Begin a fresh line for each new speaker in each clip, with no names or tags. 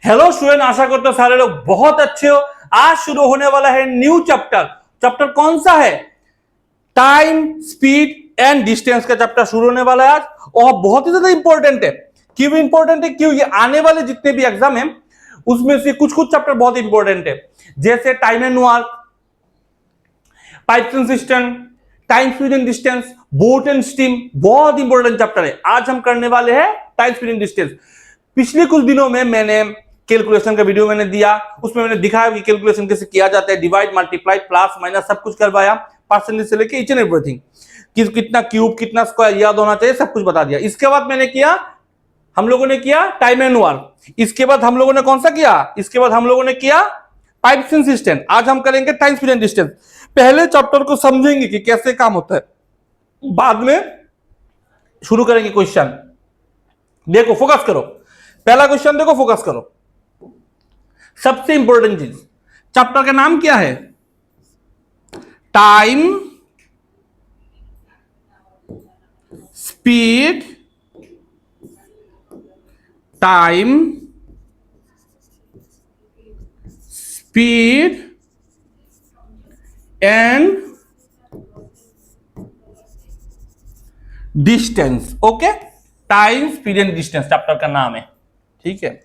Hello student, आशा करते हो सारे लोग बहुत अच्छे हो। आज शुरू होने वाला है न्यू चैप्टर। चैप्टर कौन सा है? टाइम, स्पीड एंड डिस्टेंस का चैप्टर शुरू होने वाला है आज, और बहुत ही ज्यादा इंपॉर्टेंट है। क्यों इंपॉर्टेंट है? क्यों, ये आने वाले जितने भी एग्जाम है उसमें से कुछ कुछ चैप्टर बहुत इंपॉर्टेंट है, जैसे time and work, pipes and system, time, speed and distance, boat and steam. बहुत इंपॉर्टेंट चैप्टर है। आज हम करने वाले हैं टाइम, स्पीड एंड डिस्टेंस। पिछले कुछ दिनों में मैंने कैलकुलेशन का वीडियो मैंने दिया, उसमें मैंने दिखाया कि कैलकुलेशन कैसे किया जाता है, डिवाइड, मल्टीप्लाई, प्लस माइनस सब कुछ करवाया, परसेंटेज से लेके ईच एंड एवरीथिंग, कितना क्यूब कितना स्क्वायर याद होना चाहिए, सब कुछ बता दिया। इसके बाद मैंने किया, हम लोगों ने किया टाइम एंड वर्क। इसके बाद हम लोगों ने कौन सा किया? इसके बाद हम लोगों ने किया पाइप्स एंड सिस्टम। आज हम करेंगे टाइम, स्पीड एंड डिस्टेंस। पहले चैप्टर को समझेंगे कि कैसे काम होता है, बाद में शुरू करेंगे क्वेश्चन। देखो, फोकस करो, पहला क्वेश्चन देखो, फोकस करो। सबसे इंपॉर्टेंट चीज, चैप्टर का नाम क्या है? Time, speed, time, speed and distance. Okay, time, speed and distance chapter का नाम है। ठीक है,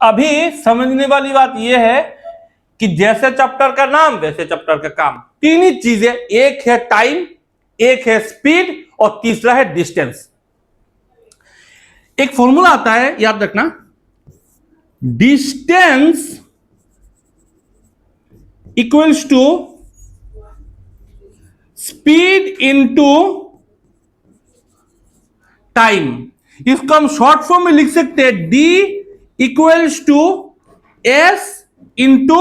अभी समझने वाली बात यह है कि जैसे चैप्टर का नाम वैसे चैप्टर का काम। तीन ही चीजें, एक है टाइम, एक है स्पीड और तीसरा है डिस्टेंस। एक फॉर्मूला आता है, याद रखना, distance equals to speed into time. इसको हम शॉर्ट फॉर्म में लिख सकते हैं, D equals to S into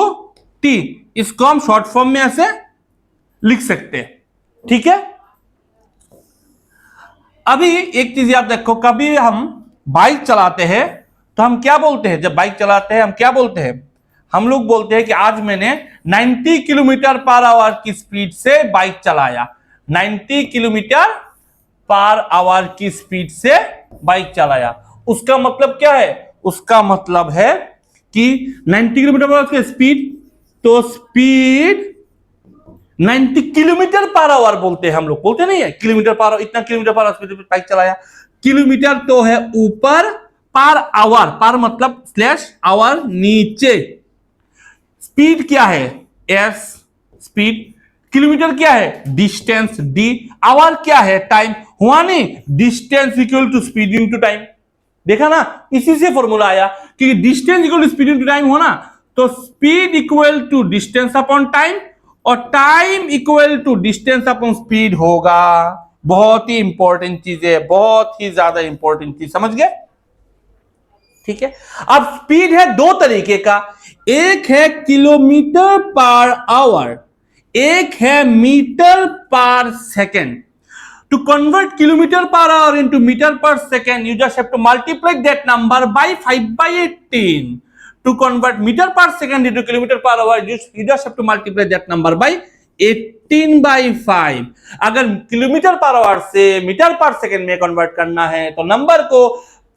T. इसको हम शॉर्ट फॉर्म में ऐसे लिख सकते हैं। ठीक है, अभी एक चीज याद रखो, कभी हम बाइक चलाते हैं तो हम क्या बोलते हैं? जब बाइक चलाते हैं हम क्या बोलते हैं? हम लोग बोलते हैं कि आज मैंने 90 किलोमीटर पर आवर की स्पीड से बाइक चलाया। 90 किलोमीटर पर आवर की स्पीड से बाइक चलाया। उसका मतलब क्या है? उसका मतलब है कि 90 किलोमीटर पर आवर की स्पीड, तो स्पीड 90 किलोमीटर पर आवर बोलते हैं हम लोग, बोलते नहीं है किलोमीटर पर आवर, इतना किलोमीटर पर आवर बाइक चलाया। किलोमीटर तो है ऊपर, पर आवर, पर मतलब स्लैश, आवर नीचे। स्पीड क्या है? S speed. किलोमीटर क्या है? Distance, D. आवर क्या है? टाइम। हुआ नहीं? Distance equal to speed into time. देखा ना, इसी से फॉर्मूला आया कि distance equal to speed into time हो ना, तो speed equal to distance upon time और time equal to distance upon speed होगा। बहुत ही इंपॉर्टेंट चीज है, बहुत ही ज्यादा इंपॉर्टेंट चीज, समझ गए? ठीक है, अब स्पीड है दो तरीके का, एक है किलोमीटर पर आवर, एक है मीटर पर second. To convert kilometer per hour into meter per second, you just have to multiply that number by 5/18. To convert meter per second into kilometer per hour, you just have to multiply that number by 18/5. अगर kilometre per our से metre पर second में convert करना है तो number को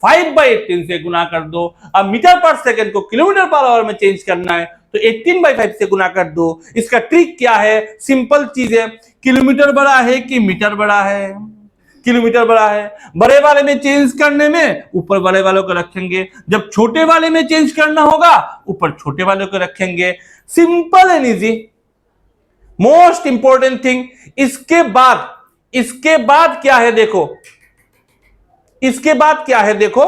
5/18 से गुना कर दो। अब मीटर पर सेकेंड को किलोमीटर पर आवर में चेंज करना है तो 18/5 से गुना कर दो। इसका ट्रिक क्या है? सिंपल चीज है, किलोमीटर बड़ा है कि मीटर बड़ा है? किलोमीटर बड़ा है। बड़े वाले में चेंज करने में ऊपर बड़े वालों को रखेंगे, जब छोटे वाले में चेंज करना होगा ऊपर छोटे वालों को रखेंगे। Simple and easy. Most important thing, इसके बाद क्या है देखो, इसके बाद क्या है देखो,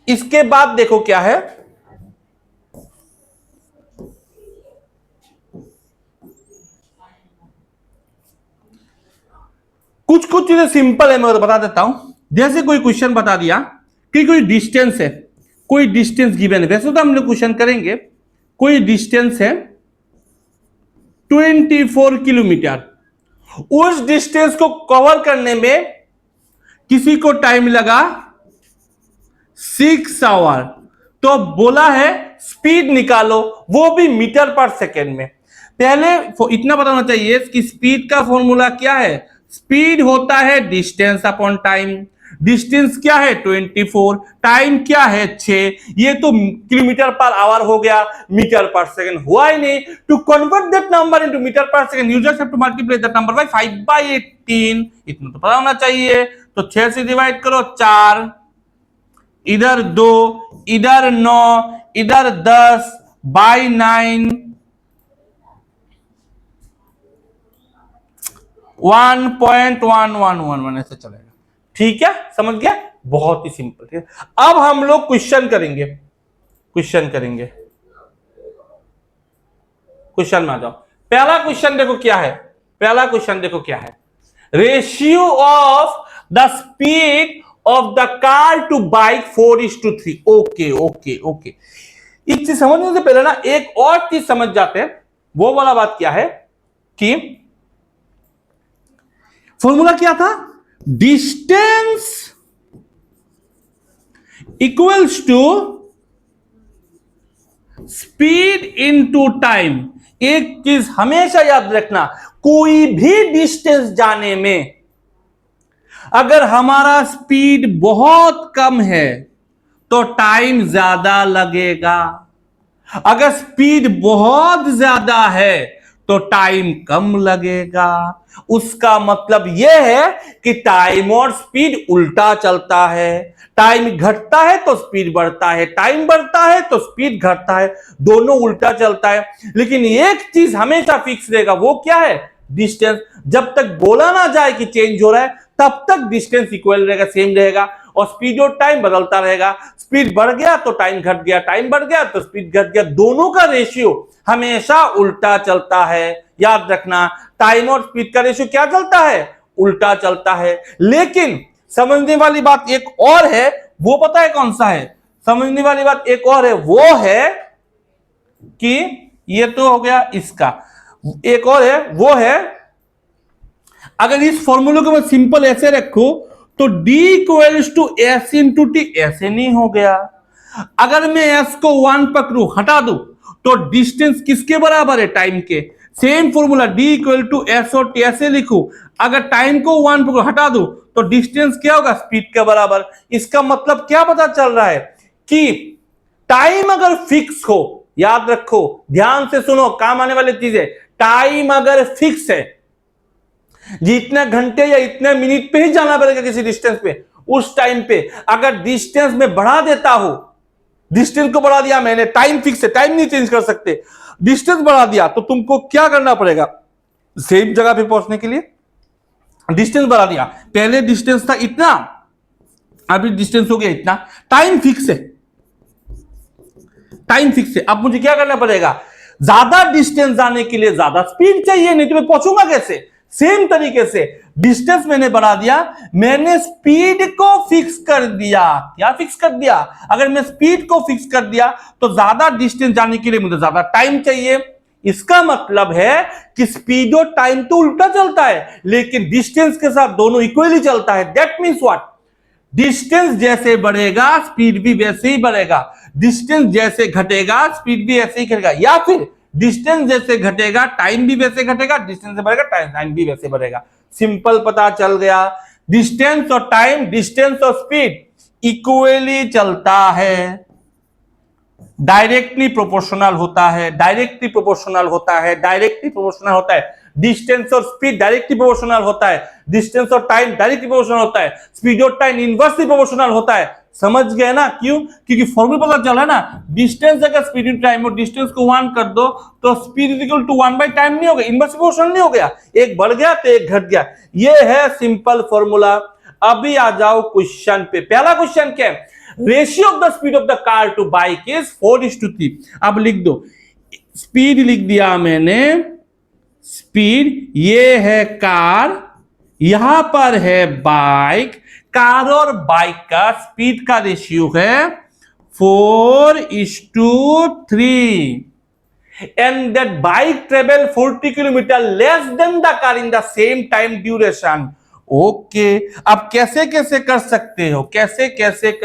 इसके बाद देखो क्या है। कुछ कुछ चीजें सिंपल है, मैं बता देता हूं। जैसे कोई क्वेश्चन बता दिया कि कोई डिस्टेंस है, कोई डिस्टेंस गिवन है, वैसे तो हम लोग क्वेश्चन करेंगे, कोई डिस्टेंस है 24 किलोमीटर। उस डिस्टेंस को कवर करने में किसी को टाइम लगा 6 आवर, तो बोला है स्पीड निकालो, वो भी मीटर पर सेकेंड में। पहले इतना बताना चाहिए कि स्पीड का फॉर्मूला क्या है। स्पीड होता है डिस्टेंस अपॉन टाइम, डिस्टेंस क्या है 24, टाइम क्या है 6। ये तो किलोमीटर पर आवर हो गया, मीटर पर सेकंड हुआ ही नहीं। To convert that number into metre per second you just have to multiply that number by 5/18। इतना तो पता होना चाहिए। तो 6 से डिवाइड करो 4, इधर 2, इधर 9, इधर 10 बाय 9, 1.1111 ऐसे चलेगा। ठीक है, समझ गया? बहुत ही सिंपल है। अब हम लोग क्वेश्चन करेंगे। क्वेश्चन में आ जाओ। पहला क्वेश्चन देखो क्या है। Ratio of the speed of the car to bike 4:3। Okay. इस चीज समझने से पहले ना एक और चीज समझ जाते हैं। वो वाला बात क्या है कि फॉर्मूला क्या था? Distance equals to speed into time. एक चीज हमेशा याद रखना, कोई भी डिस्टेंस जाने में अगर हमारा स्पीड बहुत कम है तो टाइम ज्यादा लगेगा, अगर स्पीड बहुत ज्यादा है तो टाइम कम लगेगा। उसका मतलब यह है कि टाइम और स्पीड उल्टा चलता है। टाइम घटता है तो स्पीड बढ़ता है, टाइम बढ़ता है तो स्पीड घटता है, दोनों उल्टा चलता है। लेकिन एक चीज हमेशा फिक्स रहेगा, वो क्या है? डिस्टेंस। जब तक बोला ना जाए कि चेंज हो रहा है तब तक डिस्टेंस इक्वल रहेगा, सेम रहेगा। और स्पीड और टाइम बदलता रहेगा। स्पीड बढ़ गया तो टाइम घट गया, टाइम बढ़ गया तो स्पीड घट गया। दोनों का रेशियो हमेशा उल्टा चलता है। याद रखना, टाइम और स्पीड का रेशियो क्या चलता है? उल्टा चलता है। लेकिन समझने वाली बात एक और है, वो पता है कौन सा है? समझने वाली बात एक और है, वो है कि ये तो हो गया इसका, एक और है, वो है अगर इस फॉर्मूले को मैं सिंपल ऐसे रखूं तो D equals to S into T. ऐसे नहीं हो गया। अगर मैं S को 1 पकड़ू, हटा दूं, तो डिस्टेंस किसके बराबर है? टाइम के। Same formula D equal to S और T ऐसे लिखूं, अगर टाइम को 1 पकड़ू, हटा दूं, तो डिस्टेंस क्या होगा? स्पीड के बराबर। इसका मतलब क्या पता चल रहा है कि टाइम अगर फिक्स हो, याद रखो, ध्यान से सुनो, काम आने वाली चीज है। टाइम अगर फिक्स है, जितने घंटे या इतने मिनट पे ही जाना पड़ेगा किसी डिस्टेंस पे, उस टाइम पे अगर डिस्टेंस में बढ़ा देता हो, डिस्टेंस को बढ़ा दिया मैंने, टाइम फिक्स है, टाइम नहीं चेंज कर सकते, डिस्टेंस बढ़ा दिया, तो तुमको क्या करना पड़ेगा? सेम जगह पे पहुंचने के लिए डिस्टेंस बढ़ा दिया। पहले डिस्टेंस था इतना, अभी डिस्टेंस हो गया इतना। टाइम फिक्स है, अब मुझे क्या करना पड़ेगा? ज्यादा डिस्टेंस जाने के लिए ज्यादा स्पीड चाहिए, नहीं तो मैं पहुंचूंगा कैसे? सेम तरीके से डिस्टेंस मैंने बढ़ा दिया, मैंने स्पीड को फिक्स कर दिया। क्या फिक्स कर दिया? अगर मैं स्पीड को फिक्स कर दिया तो ज्यादा डिस्टेंस जाने के लिए मुझे ज्यादा टाइम चाहिए। इसका मतलब है कि स्पीड और टाइम तो उल्टा चलता है, लेकिन डिस्टेंस के साथ दोनों इक्वली चलता है। That means what? डिस्टेंस जैसे बढ़ेगा स्पीड भी वैसे ही बढ़ेगा, डिस्टेंस जैसे घटेगा स्पीड भी ऐसे ही घटेगा, या फिर डिस्टेंस जैसे घटेगा टाइम भी वैसे घटेगा, डिस्टेंस से बढ़ेगा टाइम भी वैसे बढ़ेगा। सिंपल पता चल गया। डिस्टेंस और टाइम, डिस्टेंस और स्पीड इक्वली चलता है, डायरेक्टली प्रोपोर्शनल होता है, डिस्टेंस और स्पीड डायरेक्टली प्रोपोर्शनल होता है, डिस्टेंस और टाइम डायरेक्टली प्रोपोर्शनल होता है, स्पीड और टाइम इनवर्सली प्रोपोर्शनल होता है। समझ गए ना? क्यों? क्योंकि फॉर्मूला पता चला ना, डिस्टेंस अगर स्पीड इंटू टाइम और डिस्टेंस को 1 कर दो तो speed equal to 1 by time नहीं हो गया, इनवर्सली प्रोपोर्शनल नहीं हो गया, एक बढ़ गया तो एक घट गया। ये है सिंपल फॉर्मूला। अभी आ जाओ क्वेश्चन पे। पहला क्वेश्चन क्या है? Ratio of the speed of the car to bike is 4:3। अब लिख दो, स्पीड लिख दिया मैंने, स्पीड ये है कार, यहां पर है बाइक। कार और बाइक का स्पीड का रेशियो है 4:3 and that bike travel 40 kilometre less than the car in the same time duration। Okay, अब कैसे कैसे कर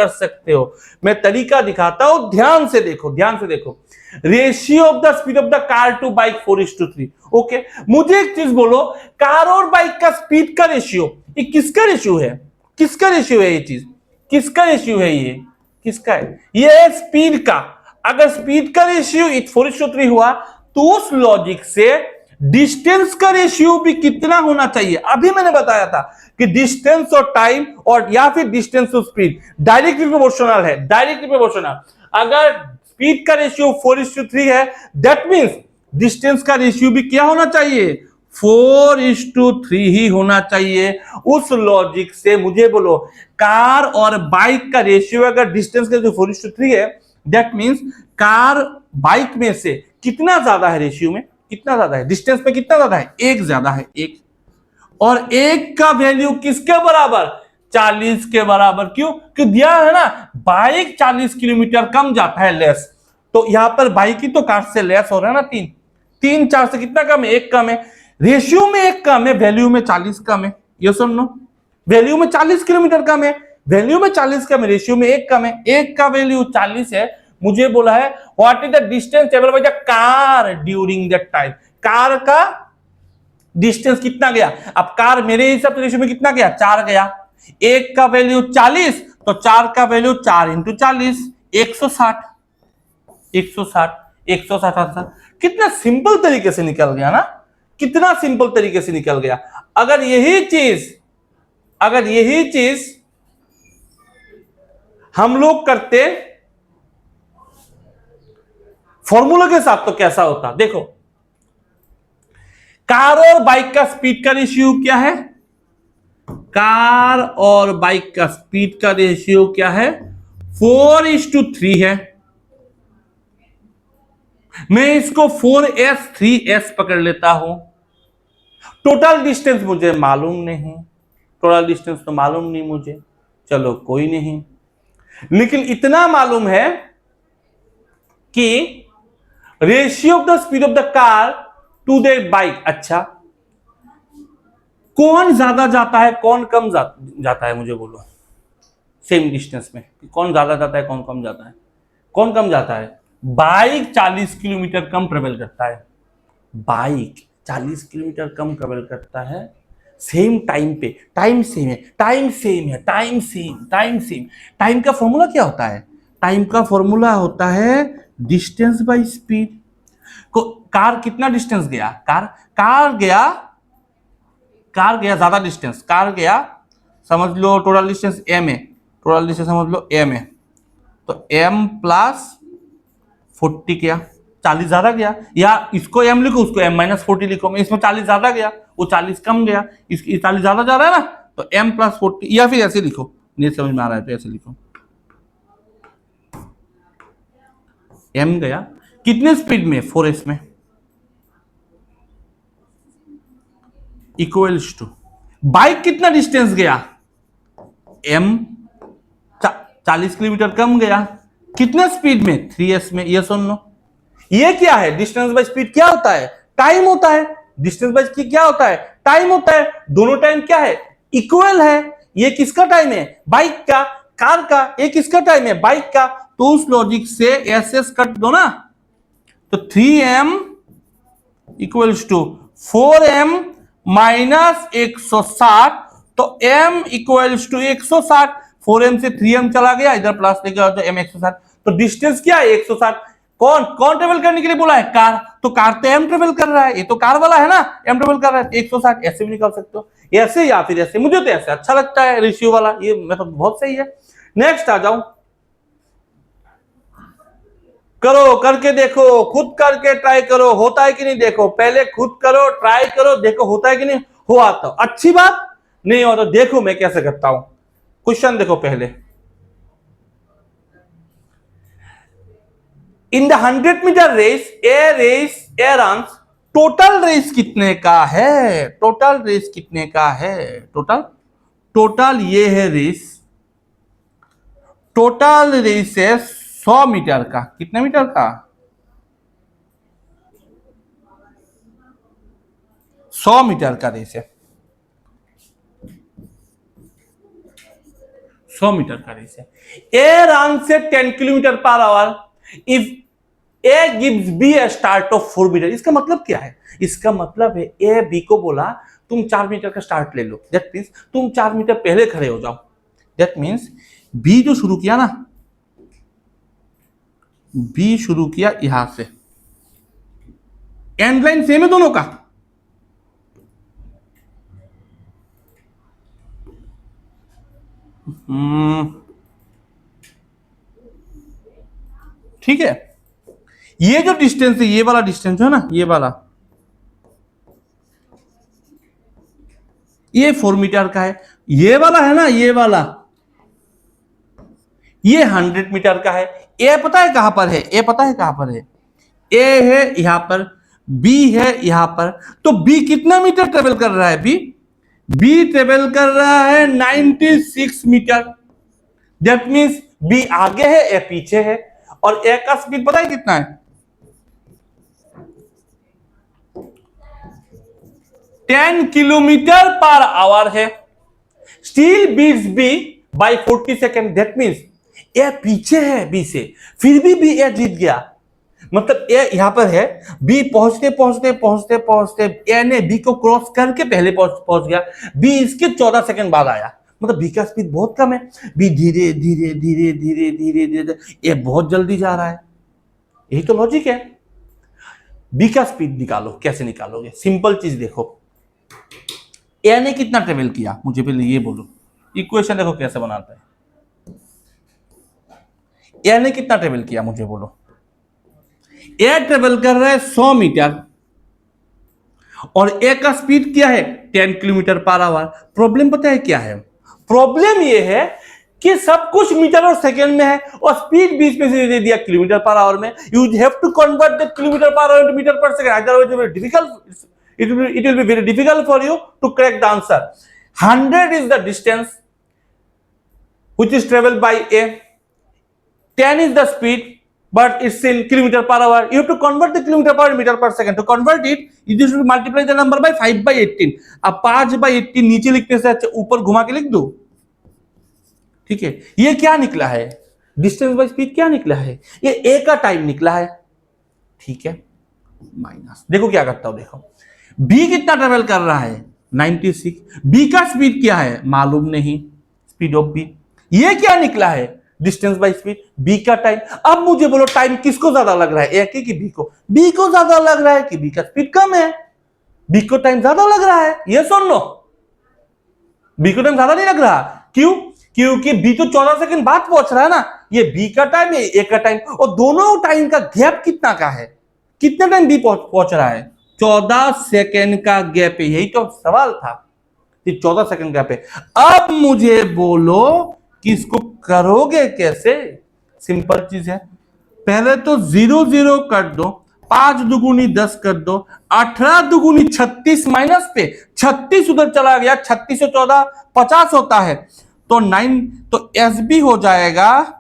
सकते हो, मैं तरीका दिखाता हूं, ध्यान से देखो। Ratio of the speed of the car to bike 4:3। Okay, मुझे एक चीज बोलो, कार और बाइक का स्पीड का रेशियो ये किसका रेशियो है? किसका रेशियो है ये चीज, किसका रेशियो है ये, किसका है ये, स्पीड का। अगर स्पीड का रेशियो 4:3 हुआ तो उस लॉजिक से डिस्टेंस का रेशियो भी कितना होना चाहिए। अभी मैंने बताया था कि डिस्टेंस और टाइम और या फिर डिस्टेंस और स्पीड डायरेक्टली प्रोपोर्शनल है, डायरेक्टली प्रोपोर्शनल। अगर स्पीड का रेशियो 4:3 है, दैट मींस डिस्टेंस का रेशियो भी क्या होना चाहिए, 4:3 ही होना चाहिए। उस लॉजिक से मुझे बोलो, कार और बाइक का रेशियो अगर डिस्टेंस का जो 4:3 है, दैट मींस कार बाइक में से कितना ज्यादा है, रेशियो में कितना ज्यादा है, डिस्टेंस में कितना ज्यादा है, एक ज्यादा है, एक। और एक का वैल्यू किसके बराबर, 40 के बराबर। क्यों, क्यों दिया है ना, बाइक 40 किलोमीटर कम जाता है, लेस। तो यहां पर बाइक ही तो कार से लेस हो रहा है ना, 3 4 से कितना कम है, एक कम है। रेशियो में एक कम है, वैल्यू में 40 कम है। ये सुन लो, वैल्यू में 40 किलोमीटर कम है, वैल्यू में 40 कम है, रेशियो में एक कम है। एक का वैल्यू 40 है, मुझे बोला है what is the distance travelled by the car during that time. Car का डिस्टेंस कितना गया, अब कार मेरे हिसाब से रेशियो में कितना गया, 4 गया। एक का वैल्यू 40 तो 4 का वैल्यू 4 × 40, 160 आंसर। कितना सिंपल तरीके से निकल गया ना, कितना सिंपल तरीके से निकल गया। अगर यही चीज हम लोग करते फॉर्मूला के साथ तो कैसा होता, देखो कार और बाइक का स्पीड का रेशियो क्या है, कार और बाइक का स्पीड का रेशियो क्या है, 4:3 है। मैं इसको 4s 3s पकड़ लेता हूं। टोटल डिस्टेंस मुझे मालूम नहीं, टोटल डिस्टेंस तो मालूम नहीं मुझे, चलो कोई नहीं। लेकिन इतना मालूम है कि ratio of the speed of the car to the bike, अच्छा कौन ज्यादा जाता है कौन कम जाता है, मुझे बोलो सेम डिस्टेंस में कौन ज्यादा जाता है कौन कम जाता है, कौन कम जाता है। बाइक 40 किलोमीटर कम ट्रेवल करता है, बाइक 40 किलोमीटर कम ट्रेवल करता है सेम टाइम पे। टाइम सेम है, टाइम सेम है, time same, time same. Time का फॉर्मूला क्या होता है, टाइम का फॉर्मूला होता है डिस्टेंस बाय स्पीड। को कार कितना डिस्टेंस गया, कार गया ज्यादा डिस्टेंस, कार गया समझ लो टोटल डिस्टेंस m है, टोटल डिस्टेंस समझ लो m है, तो m + 40 गया, 40 ज्यादा गया। या इसको m लिखो उसको m - 40 लिखो, मैं इसमें 40 ज्यादा गया वो 40 कम गया, इसकी 40 ज्यादा जा रहा है ना, तो m + 40। या फिर ऐसे लिखो, नहीं समझ में आ रहा है तो ऐसे लिखो, m गया कितने स्पीड में, 4s में, इक्वल्स टू बाइक कितना डिस्टेंस गया, m 40 किलोमीटर कम गया, कितने स्पीड में, 3s में। ये सुन लो, ये क्या है, डिस्टेंस बाय स्पीड क्या होता है, टाइम होता है। डिस्टेंस बाय स्पीड क्या होता है, टाइम होता है। दोनों टाइम क्या है, इक्वल है। ये किसका टाइम है, बाइक का, कार का। ये किसका टाइम है, बाइक का। तो उस लॉजिक से एस कट दो ना, तो 3m = 4m - 160, तो m = 160। 4m से 3m चला गया, इधर प्लस लेकर तो m 160, तो डिस्टेंस क्या है, 160। कौन ट्रेवल करने के लिए बोला है, कार, तो कार तो m ट्रेवल कर रहा है, ये तो कार वाला है ना, m ट्रेवल कर रहा है, 160। ऐसे भी निकाल सकते हो, ऐसे या फिर ऐसे, मुझे तो ऐसे अच्छा लगता है रेशियो वाला, ये मेथड बहुत सही है। नेक्स्ट आ जाऊं, करो, करके देखो, खुद करके ट्राई करो होता है कि नहीं, देखो पहले खुद करो, ट्राई करो, देखो होता है कि नहीं, हुआ तो अच्छी बात, नहीं हो तो देखो मैं कैसे करता हूं। क्वेश्चन देखो पहले, in the 100 metre race A runs, total race कितने का है, टोटल रेस कितने का है, टोटल ये है रेस, टोटल रेस है 100 मीटर का। कितने मीटर का, 100 मीटर का रेस है, 100 मीटर का रेस है। ए रन से 10 km/h if A gives B a start of 4 metre. इसका मतलब क्या है, इसका मतलब है ए बी को बोला तुम 4 मीटर का स्टार्ट ले लो, दैट मींस तुम 4 मीटर पहले खड़े हो जाओ, दैट मीन्स बी जो शुरू किया ना, बी शुरू किया यहां से, एंड लाइन सेम है दोनों का, ठीक है। ये जो डिस्टेंस है, ये वाला डिस्टेंस है ना, ये वाला, ये 4 मीटर का है। ये वाला है ना, ये वाला, ये 100 मीटर का है। ए पता है कहां पर है? ए पता है कहां पर है? ए है यहां पर, बी है यहां पर। तो बी कितना मीटर ट्रेवल कर रहा है? बी ट्रेवल कर रहा है 96 मीटर। दैट मीन्स बी आगे है, ए पीछे है। और ए का स्पीड पता है कितना है? 10 किलोमीटर पर आवर है। Still beats B by 40 second. That means A पीछे है बी से, फिर भी ए जीत गया। मतलब ए यहां पर है, बी पहुंचते पहुंचते पहुंचते पहुंचते ए ने बी को क्रॉस करके पहले पहुंच गया, बी इसके 14 सेकंड बाद आया। मतलब बी का स्पीड बहुत कम है, बी धीरे धीरे धीरे धीरे धीरे धीरे, ए बहुत जल्दी जा रहा है। यही तो लॉजिक है। बी का स्पीड निकालो, कैसे निकालोगे? सिंपल चीज देखो, ए ने कितना ट्रेवल किया, मुझे पहले ये बोलो। इक्वेशन देखो कैसे बनाता है। ए ने कितना ट्रेवल किया, मुझे बोलो। ए ट्रेवल कर रहा है 100 मीटर और ए का स्पीड क्या है? 10 किलोमीटर पर आवर। प्रॉब्लम पता है क्या है? प्रॉब्लम ये है कि सब कुछ मीटर और सेकंड में है और स्पीड बीच में से दे दिया किलोमीटर पर आवर में। You have to convert the kilometre per hour into metre per second, otherwise it will be difficult, it will be very difficult for you to crack the answer. 100 is the distance which is traveled by A, 10 is the speed but it's in kilometer per hour. You have to convert the kilometer per meter per second. To convert it, you just multiply the number by 5 by 18. अब 5 by 18 नीचे लिखने से अच्छा ऊपर घुमा के लिख दो, ठीक है। ये क्या निकला है? डिस्टेंस बाय स्पीड क्या निकला है? ये ए का टाइम निकला है, ठीक है। माइनस, देखो क्या करता हूं, देखो बी कितना ट्रेवल कर रहा है? 96। बी का स्पीड क्या है? मालूम नहीं, स्पीड ऑफ बी। ये क्या निकला है? डिस्टेंस बाय स्पीड, बी का टाइम। अब मुझे बोलो टाइम किसको ज्यादा लग रहा है, ए की बी को? बी को ज्यादा लग रहा है कि बी का स्पीड कम है? बी को टाइम ज्यादा लग रहा है, ये सुन लो। बी को टाइम ज्यादा नहीं लग रहा, क्यों? क्योंकि बी तो 14 सेकंड बाद पहुंच रहा है ना। ये बी का टाइम है, ए का टाइम, और दोनों टाइम का गैप कितना का है? कितना टाइम बी पहुंच रहा है? 14 सेकंड का गैप है। यही तो सवाल था, 14 सेकंड गैप है। अब मुझे बोलो कि इसको करोगे कैसे? सिंपल चीज है, पहले तो 0 0 कर दो, 5 दुगुनी 10 कर दो, 18 दुगुनी 36 माइनस पे 36 उधर चला गया, 36 से 14 50 होता है, तो 9, तो एस बी हो जाएगा,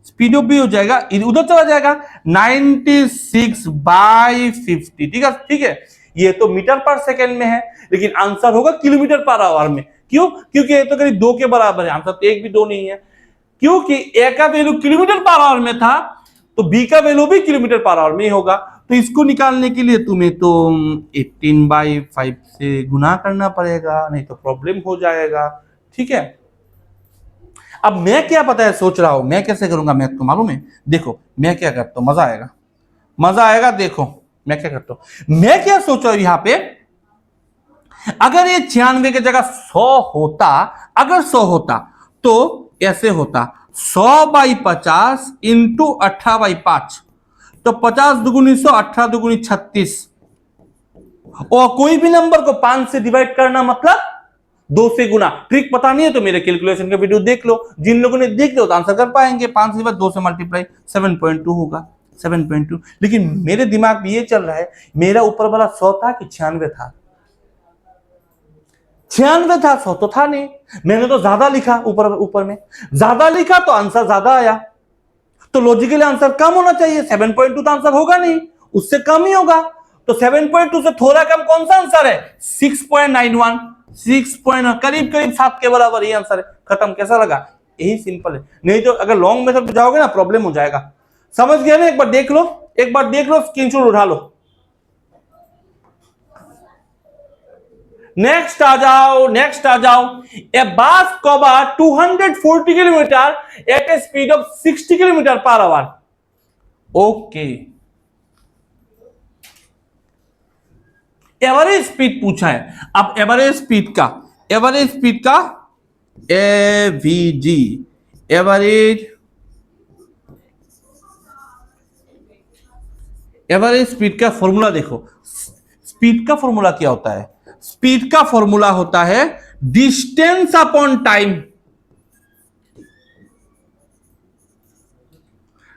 स्पीड ऑफ भी हो जाएगा, उधर चला जाएगा 96 बाई 50, ठीक है, ठीक है। ये तो मीटर पर सेकंड में है, लेकिन आंसर होगा किलोमीटर पर आवर में। क्यों? क्योंकि ये तो करीब 2 के बराबर है, आंसर तो 1 भी 2 नहीं है। क्योंकि ए का वैल्यू किलोमीटर पर आवर में था, तो बी का वैल्यू भी किलोमीटर पर आवर में ही होगा। तो इसको निकालने के लिए तुम्हें तो 18/5 से गुना करना पड़ेगा, नहीं तो प्रॉब्लम हो जाएगा, ठीक है। अब मैं क्या पता है सोच रहा हूं, मैं कैसे करूंगा मैथ तो मालूम है। देखो मैं क्या करता हूं, मजा आएगा, मजा आएगा। देखो मैं क्या करता हूं, मैं क्या सोच रहा हूं यहां पे, अगर ये 96 की जगह 100 होता, अगर 100 होता तो ऐसे होता 100/50 इंटू 18/5, तो 50 दुगुनी 100, 18 दुगुनी 36, और कोई भी नंबर को 5 से डिवाइड करना मतलब 2 से गुना। ट्रिक पता नहीं है तो मेरे कैलकुलेशन का वीडियो देख लो, जिन लोगों ने देख लो तो आंसर कर पाएंगे। 5 से 2 से मल्टीप्लाई 7.2 होगा, 7.2। लेकिन मेरे दिमाग में ये चल रहा है, मेरा ऊपर वाला 100 था कि 96 था? 96 था, 100 तो था नहीं। मैंने तो ज्यादा लिखा, ऊपर में ज्यादा लिखा तो आंसर ज्यादा आया, तो लॉजिकली आंसर कम होना चाहिए। 7.2 तो आंसर होगा नहीं, उससे कम ही होगा। तो 7.2 से थोड़ा कम कौन सा आंसर है? 6.91, 6 करीब 7 के बराबर ये आंसर है। खत्म। कैसा लगा? यही सिंपल है। नहीं तो अगर लॉन्ग मेथड पे जाओगे ना प्रॉब्लम हो जाएगा। समझ गया ना? एक बार देख लो, स्क्रीनशॉट उठा लो। नेक्स्ट आ जाओ, नेक्स्ट आ जाओ। A bus cover 240 kilometre at a speed of 60 kilometre per hour. Okay, average speed पूछा है। अब एवरेज स्पीड का एवीजी, एवरेज स्पीड का फॉर्मूला देखो। स्पीड का फॉर्मूला क्या होता है? स्पीड का फॉर्मूला होता है distance upon time.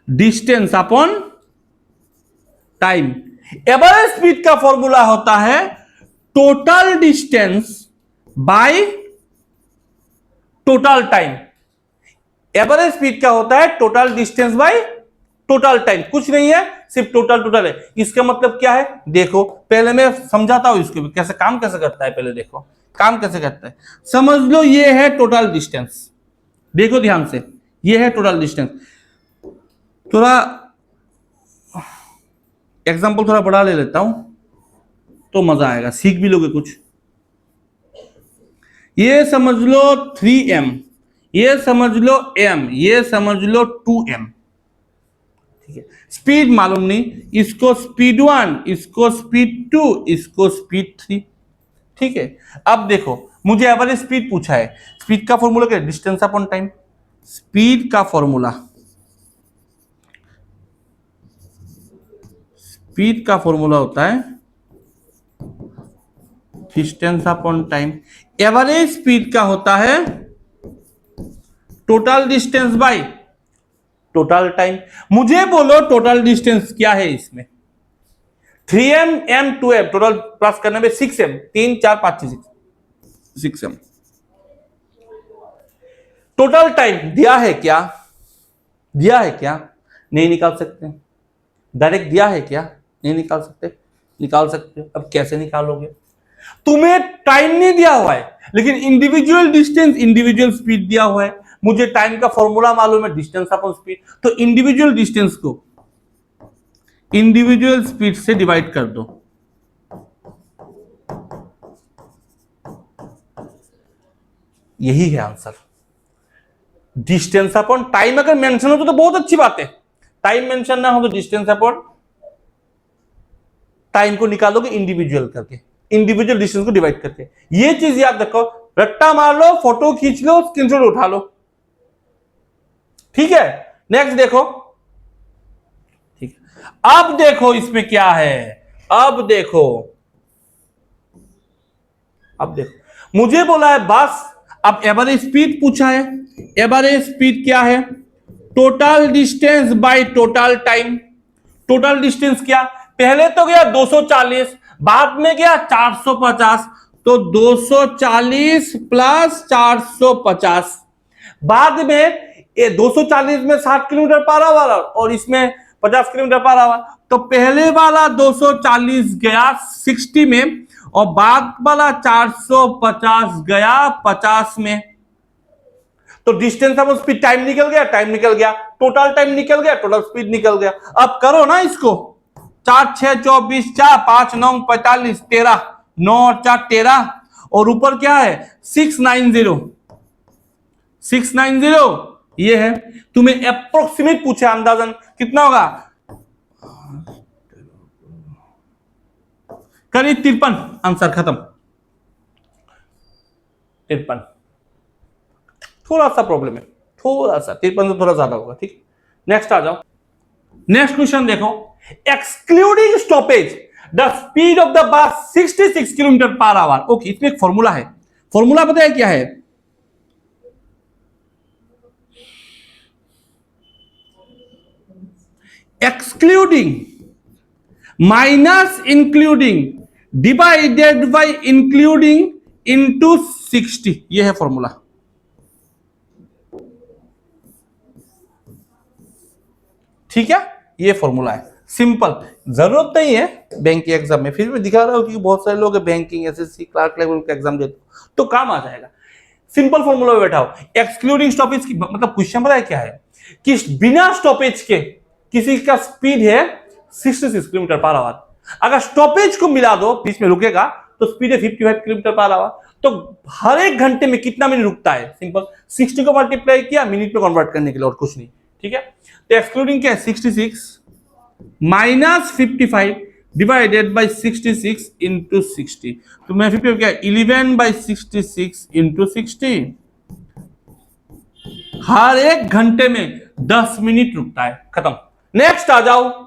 Distance upon time. Average speed का फॉर्मूला होता है total distance by total time. Average speed का होता है total distance by total time. कुछ नहीं है, सिर्फ टोटल है। इसका मतलब क्या है देखो, पहले मैं समझाता हूं इसको कैसे काम कैसे करता है। पहले देखो काम कैसे करता है, समझ लो। ये है टोटल डिस्टेंस, देखो ध्यान से, ये है टोटल डिस्टेंस। थोड़ा एग्जांपल थोड़ा बड़ा ले लेता हूं तो मजा आएगा, सीख भी लोगे कुछ। ये समझ लो 3m, ये समझ लो m, ये समझ लो 2m। ठीक है, स्पीड मालूम नहीं, इसको स्पीड 1, इसको स्पीड 2, इसको स्पीड 3। ठीक है, अब देखो मुझे एवरेज स्पीड पूछा है। स्पीड का फॉर्मूला क्या है? Distance upon time. स्पीड का फॉर्मूला, स्पीड का फॉर्मूला होता है distance upon time. Average speed का होता है total distance by total time. मुझे बोलो टोटल डिस्टेंस क्या है इसमें? 3m m 2m, total plus करने में 6m, 3 4 5 6m। टोटल टाइम दिया है क्या? दिया है क्या? नहीं निकाल सकते। डायरेक्ट दिया है क्या? नहीं निकाल सकते। निकाल सकते हो। अब कैसे निकालोगे? तुम्हें टाइम नहीं दिया हुआ है, लेकिन इंडिविजुअल डिस्टेंस, इंडिविजुअल स्पीड दिया हुआ है। मुझे टाइम का फॉर्मूला मालूम है, डिस्टेंस अपॉन स्पीड। तो इंडिविजुअल डिस्टेंस को इंडिविजुअल स्पीड से डिवाइड कर दो। यही है आंसर। डिस्टेंस अपॉन टाइम अगर मेंशन हो तो बहुत अच्छी बात है। टाइम मेंशन ना हो तो डिस्टेंस अपॉन टाइम को निकालोगे इंडिविजुअल करके, इंडिविजुअल डिस्टेंस को डिवाइड करके। ये चीज याद रखो, रट्टा मार लो, फोटो खींच लो, स्क्रीनशॉट उठा लो। ठीक है, नेक्स्ट देखो। ठीक है, अब देखो इसमें क्या है। अब देखो मुझे बोला है बस। अब एवरेज स्पीड पूछा है। एवरेज स्पीड क्या है? Total distance by total time. Total distance क्या? पहले तो गया 240, बाद में गया 450, तो 240 प्लस 450। बाद में ये 240 में 60 किलोमीटर पर आवर और इसमें 50 किलोमीटर पर आवर। तो पहले वाला 240 गया 60 में और बाद वाला 450 गया 50 में। तो डिस्टेंस अपॉन स्पीड, टाइम निकल गया, टाइम निकल गया, टोटल टाइम निकल गया, टोटल स्पीड निकल गया। अब करो ना इसको, 4 6 24, 4 5 9 45, 13, 9 और 4 13, और ऊपर क्या है 690। 690 ये है। तुम्हें अप्रोक्सीमेट पूछा, अंदाजन कितना होगा? करीब 53। आंसर खत्म, 53। थोड़ा सा प्रॉब्लम है, थोड़ा सा 53 से थोड़ा ज्यादा होगा। ठीक, नेक्स्ट आ जाओ। नेक्स्ट क्वेश्चन देखो। Excluding stoppage the speed of the bus 66 kilometre per hour. Okay, इसमें एक फॉर्मूला है। फॉर्मूला पता है क्या है? Excluding minus including divided by including into 60। ये है फॉर्मूला। ठीक है, ये फॉर्मूला है, सिंपल। जरूरत नहीं है बैंक के एग्जाम में, फिर मैं दिखा रहा हूं कि बहुत सारे लोग बैंकिंग, एसएससी, क्लर्क लेवल का एग्जाम देते तो काम आ जाएगा। सिंपल फॉर्मूला में बैठाओ। एक्सक्लूडिंग स्टॉपेज की मतलब क्वेश्चन पता है क्या है कि बिना स्टॉपेज के किसी का स्पीड है 66 किलोमीटर पर आवर। अगर स्टॉपेज को मिला दो, बीच में रुकेगा तो स्पीड है 55 किलोमीटर पर आवर। तो हर एक घंटे में कितना मिनट रुकता है? सिंपल, 60 को मल्टीप्लाई किया मिनट में कन्वर्ट करने के लिए, और कुछ नहीं। ठीक है, तो एक्सक्लूडिंग क्या है? 66 माइनस 55 डिवाइडेड बाई 66 इंटू 60। तो मैं 55 क्या है? 11/66 इंटू 60। हर एक घंटे में 10 मिनट रुकता है। खत्म। नेक्स्ट आ जाओ।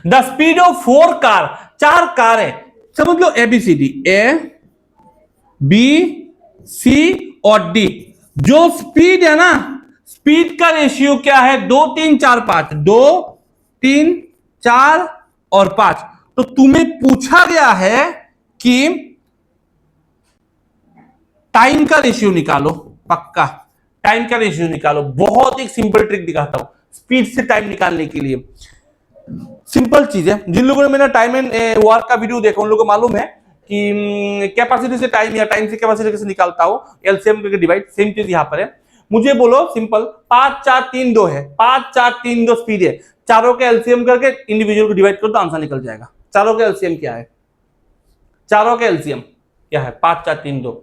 The speed of 4 car, 4 car है, समझ लो ABCD, A B C और D। जो स्पीड है ना, स्पीड का रेशियो क्या है? 2 3 4 5, 2 3 4 और 5। तो तुम्हें पूछा गया है कि टाइम का रेशियो निकालो। पक्का टाइम का रेशियो निकालो। बहुत एक सिंपल ट्रिक दिखाता हूं स्पीड से टाइम निकालने के लिए। सिंपल चीज है, जिन लोगों ने मेरा टाइम एंड वर्क का वीडियो देखा उन लोगों को मालूम है कि कैपेसिटी से टाइम या टाइम से कैपेसिटी कैसे निकालता हूं, एलसीएम करके डिवाइड। सेम चीज यहां पर है। मुझे बोलो सिंपल, 5 4 3 2 है, 5 4 3 2 स्पीड है, चारों के एलसीएम करके इंडिविजुअल को डिवाइड करो तो आंसर निकल जाएगा। चारों के एलसीएम क्या है? चारों के एलसीएम क्या है? 5 4 3 2।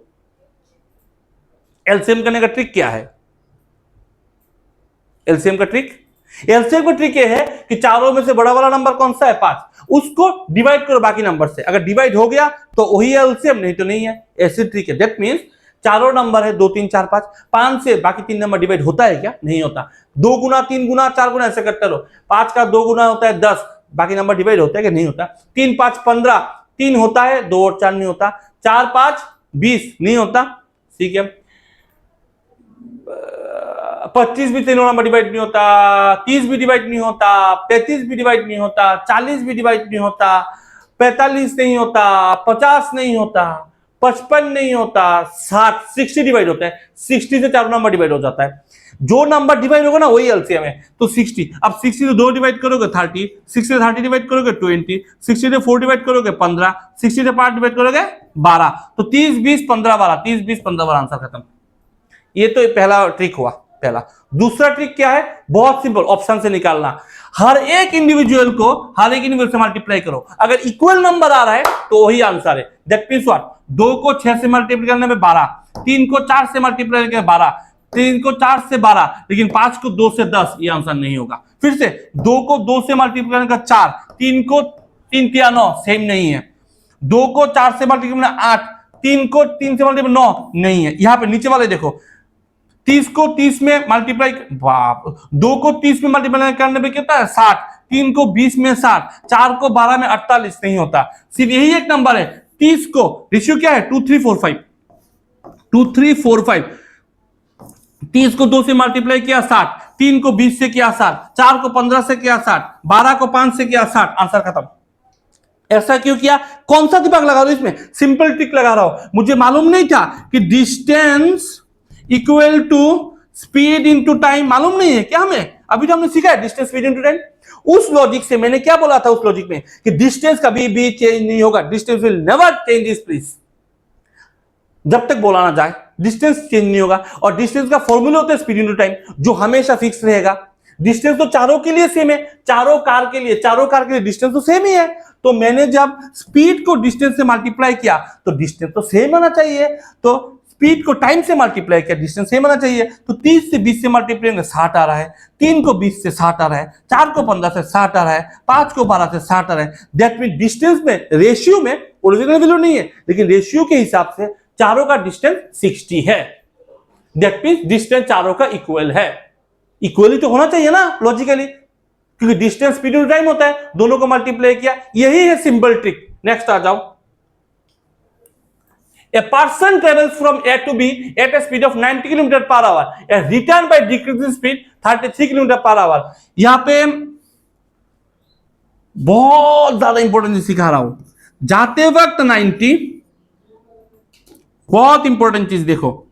एलसीएम करने का ट्रिक क्या है? एलसीएम का ट्रिक, एलसीएम का ट्रिक ये है कि चारों में से बड़ा वाला नंबर कौन सा है? 5। उसको डिवाइड करो बाकी नंबर से, अगर डिवाइड हो गया तो वही एलसीएम, नहीं तो नहीं है। ऐसी ट्रिक है। दैट मींस चारों नंबर है 2 3 4 5, 5 से बाकी 3 नंबर डिवाइड होता है क्या? नहीं होता। 2 गुना 3 गुना 4 गुना ऐसे करते रहो। 5 का 2 गुना होता है 10, बाकी नंबर डिवाइड होता है कि नहीं होता? 3 5 15, 3 होता है, 2 और 4 नहीं होता। 4 5 20 नहीं होता। ठीक है, 25 भी 3 नंबर डिवाइड नहीं होता, 30 भी डिवाइड नहीं होता, 35 भी डिवाइड नहीं होता, 40 भी डिवाइड नहीं होता, 45 नहीं होता, 50 नहीं होता, 55 नहीं होता, 60 डिवाइड होता है। 60 से 4 नंबर डिवाइड हो जाता है। जो नंबर डिवाइड होगा ना वही एलसीएम है। तो 60, अब 60 से 2 डिवाइड करोगे 30, 60 से 30 डिवाइड करोगे 20, 60 से 4 डिवाइड करोगे 15, 60 से 5 डिवाइड करोगे 12। तो 30 20 15 12, 30 20 15 12, आंसर खत्म। ये तो पहला ट्रिक हुआ पहला। दूसरा ट्रिक क्या है? बहुत सिंपल, ऑप्शन से निकालना। हर एक इंडिविजुअल से मल्टीप्लाई करो, अगर इक्वल नंबर आ रहा है तो वही आंसर है। That means what? 2 को 6 से मल्टीप्लाई करने में 12, 3 को 4 से मल्टीप्लाई करने में 12, 3 को 4 से 12, लेकिन 5 को 2 से 10, ये आंसर नहीं होगा। फिर से 2 को 2 से मल्टीप्लाई करने का 4, 3 को 3 3 9, सेम नहीं है। 2 को 4 से मल्टीप्लाई करना 8, 3 को 3 से मल्टीप्लाई 9, नहीं है। यहां पे नीचे वाले देखो, 30 को 30 में मल्टीप्लाई, बाप, 2 को 30 में मल्टीप्लाई करने में कितना है? 60, 3 को 20 में 60, 4 को 12 में 48, नहीं होता। सिर्फ यही एक नंबर है। 30 को रेशियो क्या है? 2 3 4 5, 2 3 4 5। 30 को 2 से मल्टीप्लाई किया 60, 3 को 20 से किया 60, 4 को 15 से किया 60, 12 को 5 से किया 60, आंसर खत्म। ऐसा क्यों किया? कौन सा दिमाग लगा रहा हूं इसमें? सिंपल ट्रिक लगा रहा हूं। मुझे मालूम नहीं था कि distance equal to speed into time, मालूम नहीं है क्या हमें? अभी तो हमने सीखा है डिस्टेंस स्पीड इनटू टाइम। उस लॉजिक से मैंने क्या बोला था? उस लॉजिक में कि डिस्टेंस कभी भी चेंज नहीं होगा। Distance will never change please, जब तक बोला ना जाए डिस्टेंस चेंज नहीं होगा। और डिस्टेंस का फॉर्मूला होता है स्पीड इनटू टाइम, जो हमेशा फिक्स रहेगा। डिस्टेंस तो चारों के लिए सेम है, चारों कार के लिए डिस्टेंस तो सेम ही है। तो मैंने जब स्पीड को डिस्टेंस से मल्टीप्लाई किया तो डिस्टेंस तो सेम आना चाहिए। तो स्पीड को टाइम से मल्टीप्लाई किया, डिस्टेंस सेम आना चाहिए। तो 30 से 20 से मल्टीप्लाई करेंगे 60 आ रहा है, 3 को 20 से 60 आ रहा है, 4 को 15 से 60 आ रहा है, 5 को 12 से 60 आ रहा है। दैट मीन डिस्टेंस में, रेशियो में ओरिजिनल वैल्यू नहीं है, लेकिन रेशियो के हिसाब से चारों का डिस्टेंस 60 है। दैट मीन डिस्टेंस चारों का इक्वल है। इक्वली तो होना चाहिए ना लॉजिकली, क्योंकि डिस्टेंस स्पीड इनटू टाइम होता है। दोनों को मल्टीप्लाई किया, यही है सिंपल ट्रिक। नेक्स्ट आ जाओ। A person travels from A to B at a speed of 90 km per hour and return by decreasing speed 33 km per hour। यहां पे बहुत ज्यादा इंपॉर्टेंट सिखा रहा हूं। जाते वक्त 90, बहुत इंपॉर्टेंट चीज देखो,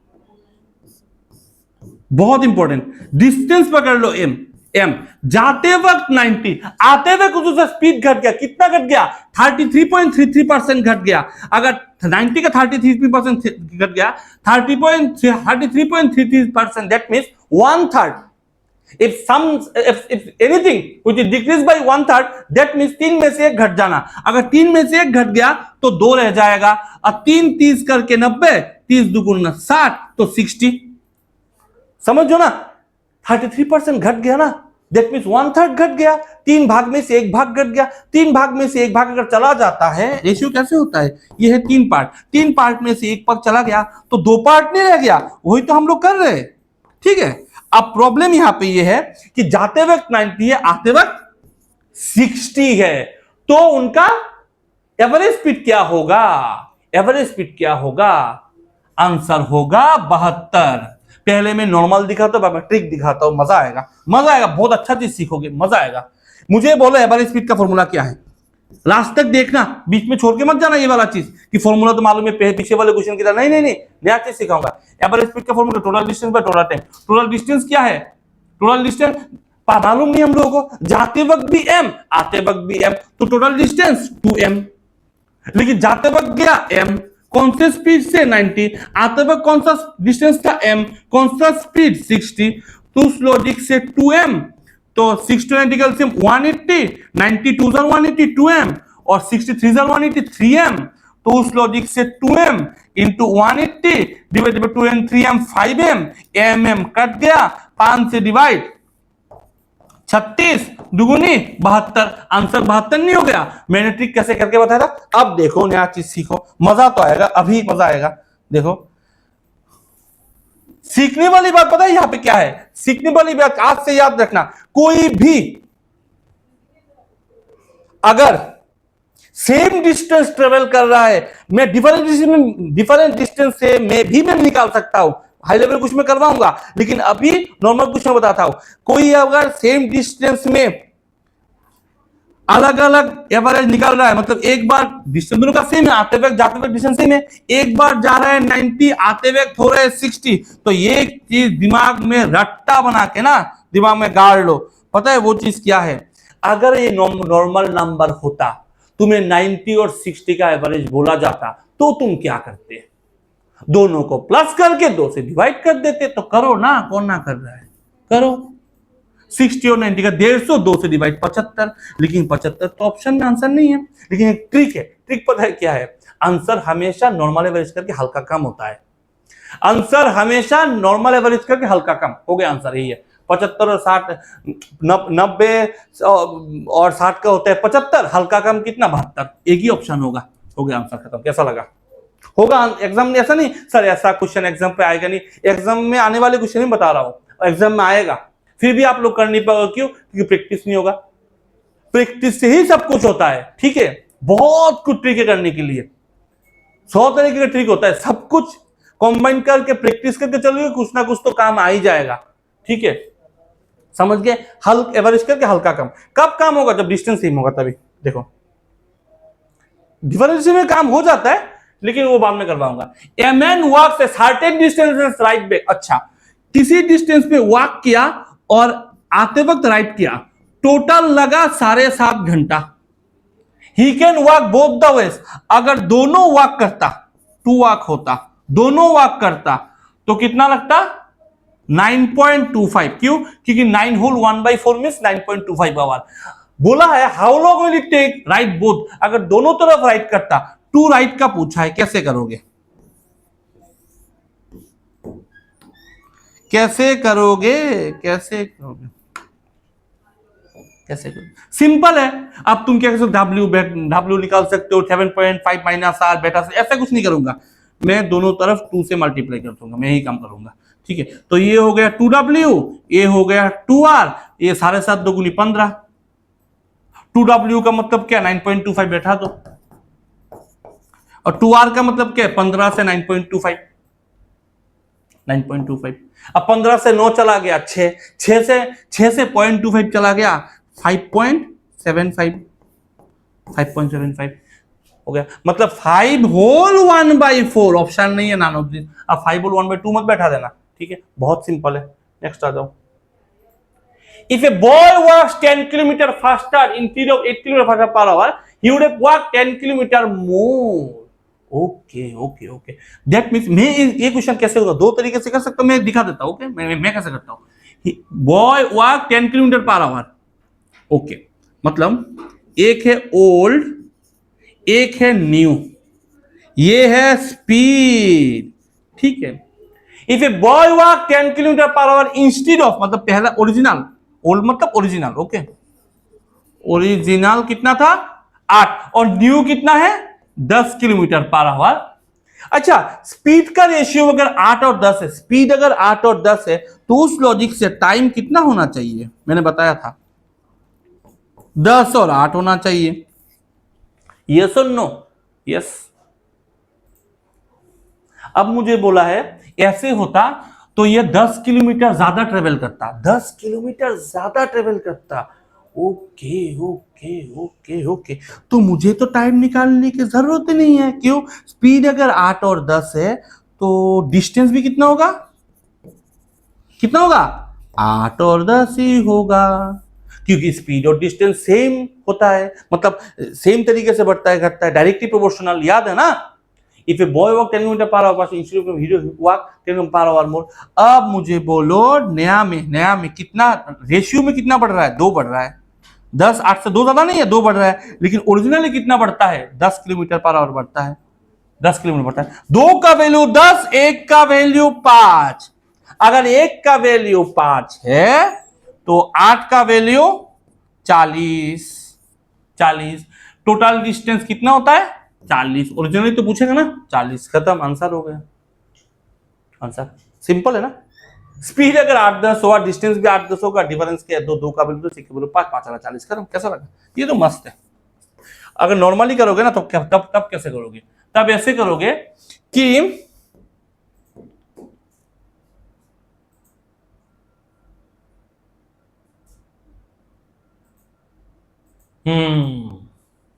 बहुत इंपॉर्टेंट। डिस्टेंस पकड़ लो m, जाते वक्त 90, आते वक्त उसका स्पीड घट गया। कितना घट गया? 33.33% घट गया। अगर 90 का 33% घट गया, 33.33%, that means 1/3 if anything which is decreased by 1/3, that means 3 में से 1 घट जाना। अगर 3 में से 1 घट गया तो 2 रह जाएगा। और 3 30 करके 90, 30 दुगुना 60, तो 60। समझो ना, 33% घट गया ना, दैट मीन्स 1/3 घट गया। 3 भाग में से 1 भाग घट गया। 3 भाग में से 1 भाग अगर चला जाता है, रेशियो कैसे होता है, ये है 3 पार्ट, 3 पार्ट में से 1 भाग चला गया तो 2 पार्ट नहीं रह गया। वही तो हम लोग कर रहे हैं, ठीक है। अब प्रॉब्लम यहां पे ये है कि जाते वक्त 90 है, आते वक्त 60 है, तो उनका एवरेज स्पीड क्या होगा? एवरेज स्पीड क्या होगा? आंसर होगा 72। पहले मैं नॉर्मल दिखाता हूं, ट्रिक दिखाता हूं, मजा आएगा, मजा आएगा, बहुत अच्छा चीज सीखोगे, मजा आएगा। मुझे बोलो एवरेज स्पीड का फॉर्मूला क्या है, लास्ट तक देखना, बीच में छोड़ के मत जाना ये वाला चीज कि फॉर्मूला तो मालूम है पीछे वाले क्वेश्चन की तरह। नहीं नहीं नहीं, नया चीज सिखाऊंगा। एवरेज स्पीड का formula total distance by total time. Total distance क्या है? टोटल डिस्टेंस मालूम नहीं हम लोगों को, जाते वक्त भी m, आते वक्त भी m, तो टोटल डिस्टेंस 2m। लेकिन जाते वक्त गया m, कौन से स्पीड से 90, आते वक्त कौन सा डिस्टेंस था m, कौन सा स्पीड 60, तो उस लॉजिक से 2m, तो 6 to 90 कैल्सियम 180, 92 180 2m, और 63 180 3m, तो उस लॉजिक से 2m into 180 divided by 2m 3m 5m, mm cut गया, 5 से डिवाइड 36 दुगुनी 72, आंसर 72 नहीं हो गया। मैंने ट्रिक कैसे करके बताया था। अब देखो नया चीज सीखो, मजा तो आएगा, अभी मजा आएगा। देखो सीखने वाली बात पता है यहां पे क्या है? सीखने वाली बात आज से याद रखना, कोई भी अगर सेम डिस्टेंस ट्रेवल कर रहा है, मैं डिफरेंट डिस्टेंस से मैं निकाल सकता हूं, हाई लेवल कुछ मैं करवाऊंगा, लेकिन अभी नॉर्मल कुछ मैं बताता हूं। कोई अगर सेम डिस्टेंस में अलग अलग एवरेज निकाल रहा है, मतलब एक बार डिस्टेंस दोनों का सेम है, आते वक्त जाते वक्त डिस्टेंस सेम है, एक बार जा रहा है 90, आते वक्त हो रहा है 60, तो ये चीज दिमाग में रट्टा बना के ना दिमाग में गाड़ लो। पता है वो चीज क्या है? अगर ये नॉर्मल नंबर होता, तुम्हें 90 और 60 का एवरेज बोला जाता, तो तुम क्या करते? दोनों को प्लस करके 2 से डिवाइड कर देते। तो करो ना, कौन ना कर रहा है, करो। 60 और 90 का 150, 2 से डिवाइड 75, लेकिन 75 तो ऑप्शन में आंसर नहीं है। लेकिन एक ट्रिक है, ट्रिक पता है क्या है? आंसर हमेशा नॉर्मल एवरेज करके हल्का कम होता है। आंसर हमेशा नॉर्मल एवरेज करके हल्का कम हो गया, आंसर यही है। 75 और 60, 90 और 60 का होता है 75, हल्का कम कितना 72, एक ही ऑप्शन होगा। हो गया आंसर खत्म। कैसा लगा? होगा एग्जाम में, ऐसा नहीं सर ऐसा क्वेश्चन एग्जाम पे आएगा नहीं, एग्जाम में आने वाले क्वेश्चन ही बता रहा हूं, एग्जाम में आएगा, फिर भी आप लोग कर नहीं पाओगे। क्यों? क्योंकि प्रैक्टिस नहीं होगा। प्रैक्टिस से ही सब कुछ होता है, ठीक है। बहुत कुछ ट्रिक है करने के लिए, 100 तरीके का ट्रिक होता है, सब कुछ कंबाइन करके प्रैक्टिस करके चलोगे, कुछ ना कुछ तो काम आ ही जाएगा, ठीक है। समझ गए? हल्का एवरेज करके हल्का कम कब काम होगा? जब डिस्टेंस सेम होगा तभी। देखो डिफरेंस में काम हो जाता है, लेकिन वो बाद में करवाऊंगा। A man walks a certain distance right back. अच्छा, किसी डिस्टेंस पे वॉक किया और आते वक्त राइट किया, टोटल लगा 7.5 घंटा। He can walk both the ways. अगर दोनों वॉक करता, 2 वॉक होता, दोनों वॉक करता, तो कितना लगता? 9.25। क्यों? क्योंकि 9 होल 1/4 मींस 9.25 आवर। बोला है how long will it take right both. अगर दोनों तरफ राइट करता, 2 राइट का पूछा है, कैसे करोगे? कैसे करोगे? कैसे करोगे? कैसे करोगे? सिंपल है। अब तुम क्या कर सकते हो? W निकाल सकते हो, 7.5 माइनस R बेटा से। ऐसा कुछ नहीं करूंगा मैं, दोनों तरफ 2 से मल्टीप्लाई कर दूंगा, मैं यही काम करूंगा, ठीक है। तो ये हो गया 2W, ये हो गया 2R, ये 7.5 2 15। 2W का मतलब क्या? 9.25 बैठा दो, और 2R का मतलब क्या? 15 से 9.25, 9.25। अब 15 से 9 चला गया 6, 6 से 0.25 चला गया 5.75, 5.75 हो गया। मतलब 5 होल 1/4 ऑप्शन नहीं है नान ऑफ दिस। अब 5 होल 1/2 मत बैठा देना, ठीक है। बहुत सिंपल है। नेक्स्ट आ जाओ। If a boy walks 10 kilometer faster in speed of 8 kilometer faster per hour, he would have walked 10 kilometer more. Okay that means मैं ये क्वेश्चन कैसे होगा? 2 तरीके से कर सकता हूं, मैं दिखा देता हूं। ओके मैं कैसे करता हूं? Boy walk 10 kilometre per hour. Okay, मतलब एक है ओल्ड, एक है न्यू, ये है स्पीड, ठीक है। If a boy walk 10 kilometre per our instead of, मतलब पहला ओरिजिनल, ओल्ड मतलब ओरिजिनल, ओके, ओरिजिनल कितना था 8, और न्यू कितना है 10 किलोमीटर पर आवर। अच्छा, स्पीड का रेशियो अगर 8 और 10 है, स्पीड अगर 8 और 10 है, तो उस लॉजिक से टाइम कितना होना चाहिए, मैंने बताया था 10 और 8 होना चाहिए। यस और नो? यस। अब मुझे बोला है ऐसे होता तो ये 10 किलोमीटर ज्यादा ट्रेवल करता, 10 किलोमीटर ज्यादा ट्रेवल करता। ओके ओके ओके ओके, तो मुझे तो टाइम निकालने की जरूरत ही नहीं है। क्यों? स्पीड अगर 8 और 10 है तो डिस्टेंस भी कितना होगा, कितना होगा 8 और 10 ही होगा, क्योंकि स्पीड और डिस्टेंस सेम होता है, मतलब सेम तरीके से बढ़ता है घटता है, डायरेक्टली प्रोपोर्शनल, याद है ना। If a boy walk 10 kilometre per hour instead of hero walk 10 kilometre per hour more. अब मुझे बोलो नया में कितना रेशियो में कितना बढ़ रहा है, 2 बढ़ रहा है। 10 8 से 2 ज्यादा नहीं है, 2 बढ़ रहा है, लेकिन ओरिजिनली कितना बढ़ता है 10 किलोमीटर पर आवर बढ़ता है, 10 किलोमीटर बढ़ता है। 2 का वैल्यू 10, 1 का वैल्यू 5। अगर 1 का वैल्यू 5 है तो 8 का वैल्यू 40। 40 टोटल डिस्टेंस कितना होता है 40। ओरिजिनली तो पूछेगा ना 40, खत्म, आंसर हो गया। आंसर सिंपल है ना। स्पीड अगर 8 10 होगा, डिस्टेंस भी 8 10 होगा, डिफरेंस क्या है 2 2 का वैल्यू 6 बोलो 5 5 40, खत्म। कैसा लगा? ये तो मस्त है। अगर नॉर्मली करोगे ना तो तब कैसे करोगे? तब ऐसे करोगे कि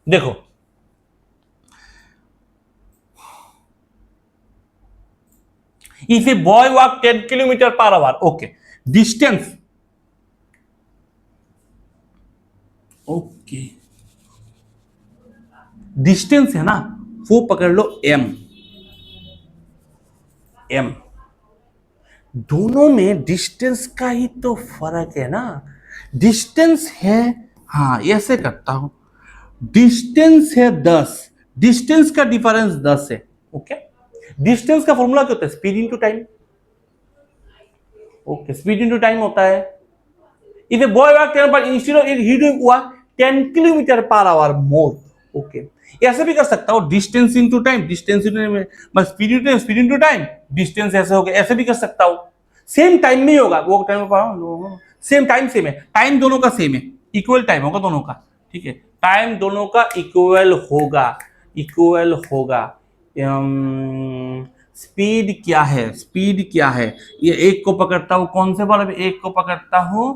देखो, if a boy walk 10 kilometre per hour, okay, distance, okay, distance है ना, वो पकड़ लो m, m, दोनों में डिस्टेंस का ही तो फर्क है ना। डिस्टेंस है, हाँ ऐसे करता हूं, डिस्टेंस है 10, डिस्टेंस का डिफरेंस 10 है, ओके। डिस्टेंस का फॉर्मूला क्या होता है? Speed into time, okay, speed into time होता है। इफ ए बॉय वॉक 10 पर instead of he doing walk 10 kilometre per hour more, okay. ऐसे भी कर सकता हूं, distance into time, distance into speed into time, speed into time, distance ऐसे हो गया, ऐसे भी कर सकता हूं। सेम टाइम में ही होगा, वो टाइम सेम टाइम सेम है, टाइम दोनों का सेम है, इक्वल टाइम होगा दोनों का, ठीक है, टाइम दोनों का इक्वल होगा, इक्वल होगा। स्पीड क्या है, स्पीड क्या है, ये एक को पकड़ता हूं, कौन से वाले? एक को पकड़ता हूं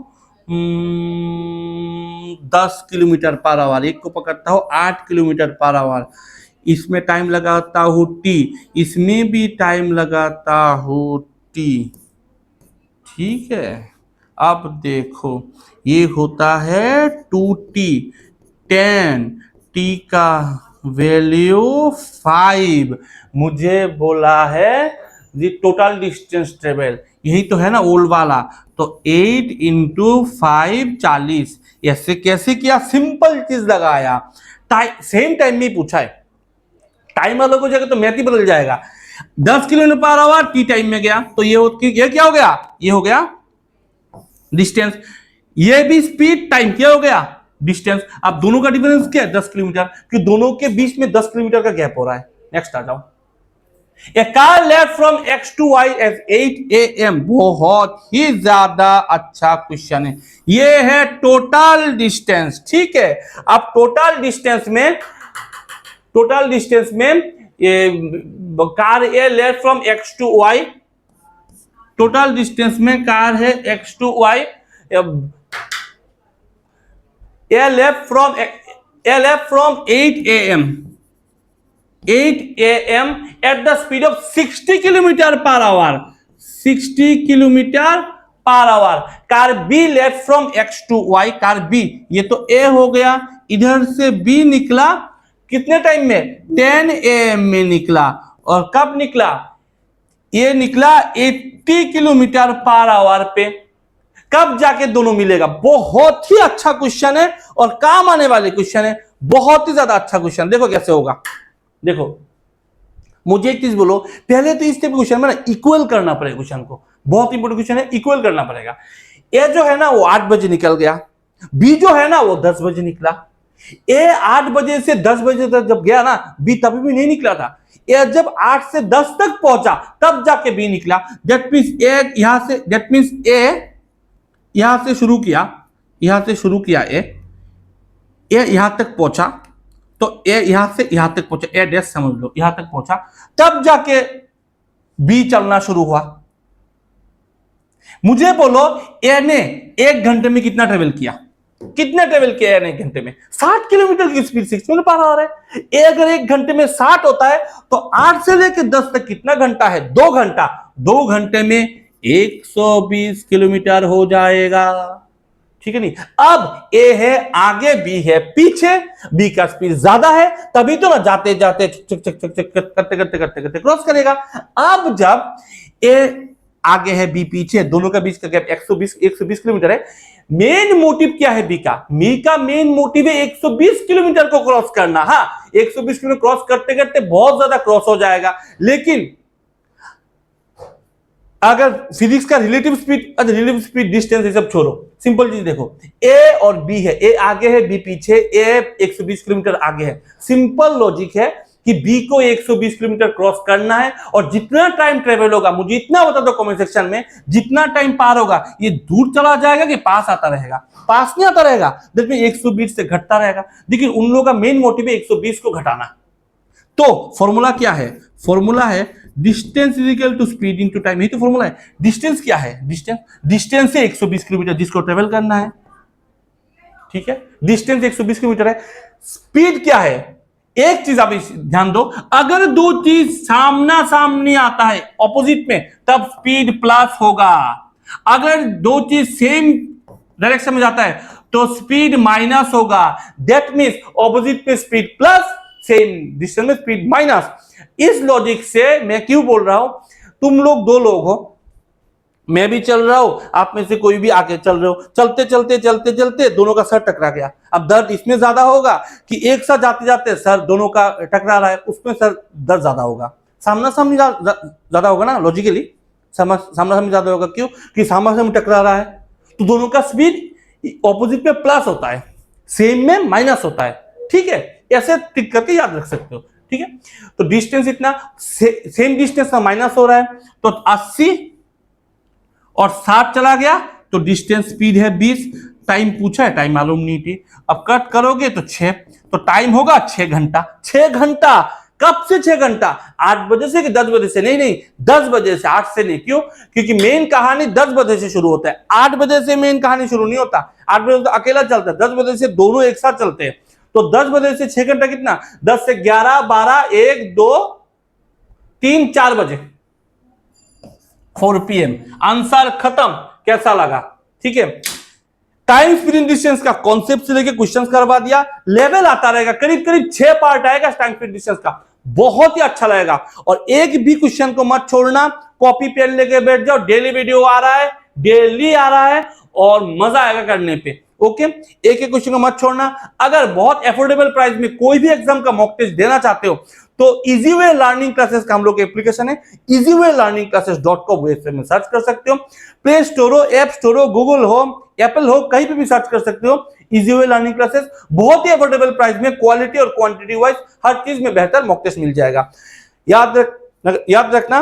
10 किलोमीटर पर आवर, एक को पकड़ता हूं 8 किलोमीटर पर आवर, इसमें टाइम लगाता हूं टी, इसमें भी टाइम लगाता हूं टी, ठीक है। अब देखो ये होता है 2t, 10, टी का वैल्यू 5, मुझे बोला है ये टोटल डिस्टेंस ट्रेवल, यही तो है ना ओल्ड वाला, तो 8 इंटू 5 40। ऐसे कैसे किया? सिंपल चीज लगाया, सेम टाइम में पूछा है, टाइम अलग हो जाएगा तो मैथ ही बदल जाएगा। 10 kilometre per our T time में गया तो ये क्या हो गया? ये हो गया डिस्टेंस, ये भी स्पीड, टाइम क्या हो गया? डिस्टेंस। अब दोनों का डिफरेंस क्या है? 10 किलोमीटर, क्योंकि दोनों के बीच में 10 किलोमीटर का गैप हो रहा है। नेक्स्ट आ जाओ। A car left from X to Y at 8 AM, बहुत ही ज्यादा अच्छा क्वेश्चन है। ये है टोटल डिस्टेंस, ठीक है। अब टोटल डिस्टेंस में ये car A left from X to Y, total distance में कार है X to Y, A left from 8 AM, 8 AM at the speed of 60 kilometre per hour, 60 kilometre per hour. Car B left from X to Y, car B, ये तो ए हो गया, इधर से B निकला कितने टाइम में? 10 AM में निकला, और कब निकला? ये निकला 80 किलोमीटर पर आवर पे। कब जाके दोनों मिलेगा? बहुत ही अच्छा क्वेश्चन है और काम आने वाले क्वेश्चन है, बहुत ही ज्यादा अच्छा क्वेश्चन। देखो कैसे होगा, देखो मुझे एक चीज बोलो, पहले तो इस टाइप क्वेश्चन में ना इक्वल करना पड़ेगा क्वेश्चन को, बहुत इंपॉर्टेंट क्वेश्चन है, इक्वल करना पड़ेगा। ए जो है ना वो 8 बजे निकल गया, बी जो है ना वो 10 बजे निकला। ए 8 बजे से 10 बजे तक जब गया ना, बी तभी भी नहीं निकला था। ए जब 8 से 10 तक पहुंचा तब जाके बी निकला। दैट मींस ए यहां से, दैट मींस ए यहां से शुरू किया, यहां से शुरू किया, ए यहां तक पहुंचा, तो ए यहां से यहां तक पहुंचा, ए डैश समझ लो, यहां तक पहुंचा, तब जाके बी चलना शुरू हुआ। मुझे बोलो ए ने 1 घंटे में कितना ट्रेवल किया? कितना ट्रेवल किया है 1 घंटे में? 60 किलोमीटर की स्पीड 6 में पार आ रहा है। ए अगर 1 घंटे में 60 होता है तो 8 से लेकर 10 तक कितना घंटा है? 2 घंटा। 2 घंटे में 120 किलोमीटर हो जाएगा, ठीक है नहीं? अब ए है आगे, बी है पीछे, बी का स्पीड ज्यादा है, तभी तो ना जाते जाते चक चक चक चक करते करते करते करते क्रॉस करेगा। अब जब ए आगे है, बी पीछे, दोनों का बीच का गैप 120 किलोमीटर है। मेन मोटिव क्या है बी का? बी का मेन मोटिव है 120 किलोमीटर को क्रॉस करना। हाँ, 120 किलोमीटर क्रॉस करते करते बहुत ज्यादा क्रॉस हो जाएगा, लेकिन अगर फिजिक्स का रिलेटिव स्पीड डिस्टेंस ये सब छोड़ो, सिंपल चीज देखो, ए और बी है, ए आगे है, बी पीछे, ए 120 किलोमीटर आगे है। सिंपल लॉजिक है कि बी को 120 किलोमीटर क्रॉस करना है, और जितना टाइम ट्रेवल होगा, मुझे इतना बता दो कमेंट सेक्शन में, जितना टाइम पार होगा ये दूर चला जाएगा कि पास आता रहेगा? पास नहीं आता रहेगा, देखिए 120 से घटता रहेगा। देखिए उन लोगों का मेन मोटिव है 120 को घटाना। तो फॉर्मूला क्या है? फॉर्मूला है distance is equal to speed into time, यही तो फॉर्मूला है। डिस्टेंस क्या है? डिस्टेंस है 120 किलोमीटर जिसको ट्रेवल करना है, ठीक है? डिस्टेंस 120 किलोमीटर है। स्पीड क्या है? एक चीज आप ध्यान दो, अगर दो चीज सामना सामने आता है ऑपोजिट में, तब स्पीड प्लस होगा। अगर दो चीज सेम डायरेक्शन में जाता है तो स्पीड माइनस होगा। दैट मींस ऑपोजिट में स्पीड प्लस, सेम डिस्टेंस में स्पीड माइनस। इस लॉजिक से मैं क्यों बोल रहा हूं, तुम लोग 2 लोग हो, मैं भी चल रहा हूं, आप में से कोई भी आगे चल रहे हो, चलते चलते चलते चलते दोनों का सर टकरा गया। अब दर्द इसमें ज्यादा होगा कि एक साथ जाते जाते सर दोनों का टकरा रहा है, उसमें सर दर्द ज्यादा होगा। सामना सामनी ज्यादा होगा ना, लॉजिकली सामना सामनी ज्यादा होगा। क्यों? कि सामना सामनी टकरा रहा है तो दोनों का स्पीड ऑपोजिट में प्लस होता है, सेम में माइनस होता है, ठीक है? ऐसे टिक करके याद रख सकते हो, ठीक है? तो डिस्टेंस इतना, सेम डिस्टेंस का माइनस हो रहा है, तो 80 और 60 चला गया, तो डिस्टेंस स्पीड है 20। टाइम पूछा है, टाइम मालूम नहीं थी, अब कट करोगे तो 6, तो टाइम होगा 6 घंटा। 6 घंटा कब से 6 घंटा? 8 बजे से कि 10 बजे से? नहीं, 10 बजे से, 8 से नहीं। क्यों? क्योंकि मेन कहानी 10 बजे से शुरू होता है, 8 बजे से मेन कहानी शुरू नहीं होता। 8 बजे तो अकेला चलता है, 10 बजे से दोनों एक साथ चलते हैं। तो 10 बजे से 6 घंटा कितना? 10 से 11, 12, 1, 2, 3, 4 बजे, 4 PM। आंसर खत्म। कैसा लगा? ठीक है, टाइम स्पीड डिस्टेंस का कॉन्सेप्ट से लेके क्वेश्चंस करवा दिया, लेवल आता रहेगा, करीब करीब 6 पार्ट आएगा टाइम स्पीड डिस्टेंस का, बहुत ही अच्छा लगेगा। और एक भी क्वेश्चन को मत छोड़ना, कॉपी पेन लेके बैठ जाओ, डेली वीडियो आ रहा है, डेली आ रहा है और मजा आएगा करने पे। ओके, एक एक क्वेश्चन को मत छोड़ना। अगर बहुत अफोर्डेबल प्राइस में कोई भी एग्जाम का मॉक टेस्ट देना चाहते हो तो इजी वे लर्निंग क्लासेस का हम लोग एप्लीकेशन है, easywaylearningclasses.com, वेबसाइट में सर्च कर सकते हो। प्ले स्टोर हो, ऐप स्टोर हो, गूगल हो, एप्पल हो, कहीं पे भी सर्च कर सकते हो इजी वे लर्निंग क्लासेस। बहुत ही अफोर्डेबल प्राइस में क्वालिटी और क्वांटिटी वाइज हर चीज में बेहतर मॉक टेस्ट मिल जाएगा। याद रखना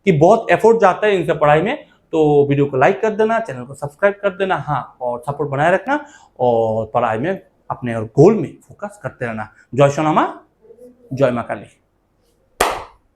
कि बहुत एफर्ट जाता है इनसे पढ़ाई में, तो वीडियो को लाइक कर देना, चैनल को सब्सक्राइब कर देना, हाँ, और सपोर्ट बनाए रखना, और पढ़ाई में अपने और गोल में फोकस करते रहना। जय सोनामा, जय मां काली।